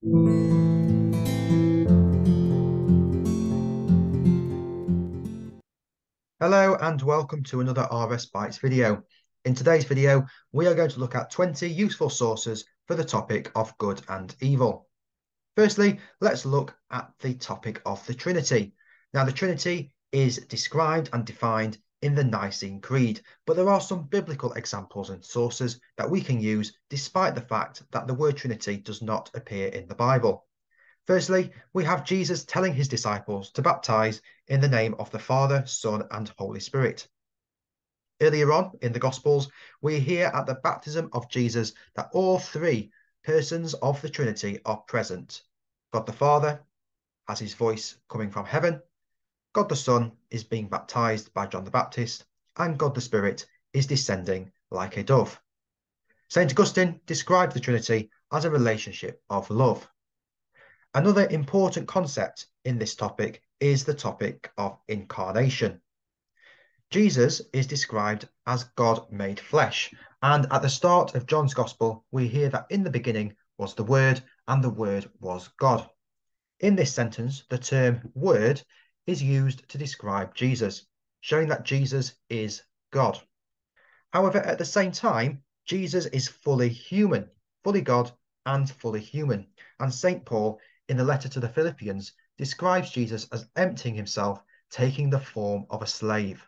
Hello and welcome to another RS Bytes video. In today's video, we are going to look at 20 useful sources for the topic of good and evil. Firstly, let's look at the topic of the Trinity. Now, the Trinity is described and defined in the Nicene Creed, but there are some biblical examples and sources that we can use despite the fact that the word Trinity does not appear in the Bible. Firstly, we have Jesus telling his disciples to baptize in the name of the Father, Son, and Holy Spirit. Earlier on in the Gospels, we hear at the baptism of Jesus that all three persons of the Trinity are present. God the Father has his voice coming from heaven, God the Son is being baptized by John the Baptist, and God the Spirit is descending like a dove. St. Augustine described the Trinity as a relationship of love. Another important concept in this topic is the topic of incarnation. Jesus is described as God made flesh, and at the start of John's Gospel, we hear that in the beginning was the Word, and the Word was God. In this sentence, the term Word is used to describe Jesus, showing that Jesus is God. However, at the same time, Jesus is fully human, fully God and fully human, and St. Paul in the letter to the Philippians describes Jesus as emptying himself, taking the form of a slave.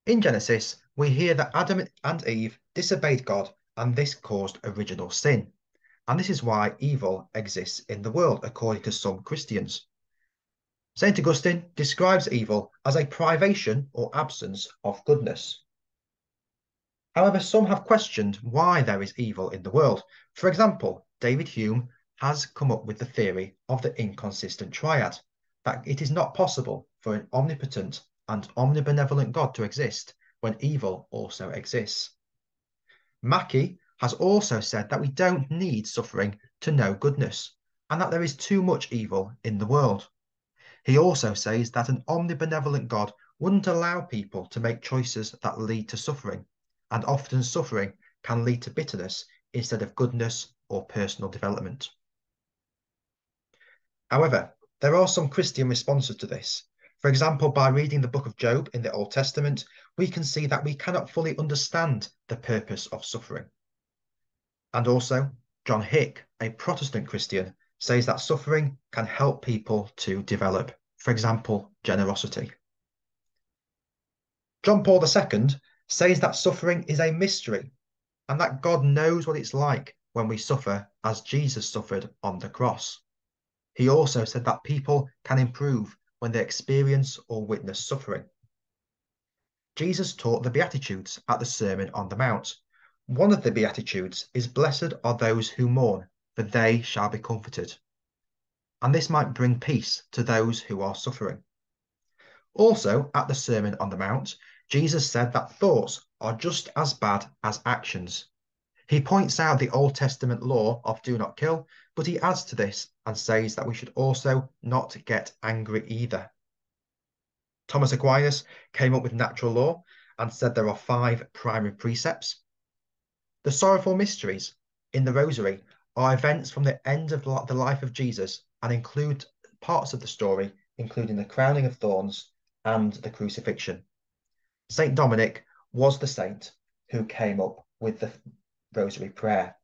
In Genesis, we hear that Adam and Eve disobeyed God, and this caused original sin. And this is why evil exists in the world, according to some Christians. St. Augustine describes evil as a privation or absence of goodness. However, some have questioned why there is evil in the world. For example, David Hume has come up with the theory of the inconsistent triad, that it is not possible for an omnipotent and omnibenevolent God to exist when evil also exists. Mackey has also said that we don't need suffering to know goodness, and that there is too much evil in the world. He also says that an omnibenevolent God wouldn't allow people to make choices that lead to suffering, and often suffering can lead to bitterness instead of goodness or personal development. However, there are some Christian responses to this. For example, by reading the book of Job in the Old Testament, we can see that we cannot fully understand the purpose of suffering. And also, John Hick, a Protestant Christian, says that suffering can help people to develop, for example, generosity. John Paul II says that suffering is a mystery and that God knows what it's like when we suffer as Jesus suffered on the cross. He also said that people can improve when they experience or witness suffering. Jesus taught the Beatitudes at the Sermon on the Mount. One of the Beatitudes is, "Blessed are those who mourn, for they shall be comforted." And this might bring peace to those who are suffering. Also, at the Sermon on the Mount, Jesus said that thoughts are just as bad as actions. He points out the Old Testament law of do not kill, but he adds to this and says that we should also not get angry either. Thomas Aquinas came up with natural law and said there are 5 primary precepts. The sorrowful mysteries in the Rosary are events from the end of the life of Jesus and include parts of the story, including the crowning of thorns and the crucifixion. Saint Dominic was the saint who came up with the Rosary prayer.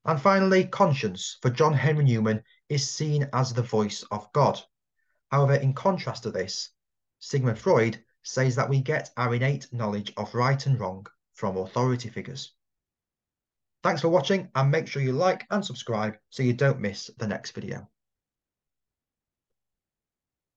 And finally, conscience for John Henry Newman is seen as the voice of God. However, in contrast to this, Sigmund Freud says that we get our innate knowledge of right and wrong from authority figures. Thanks for watching, and make sure you like and subscribe so you don't miss the next video.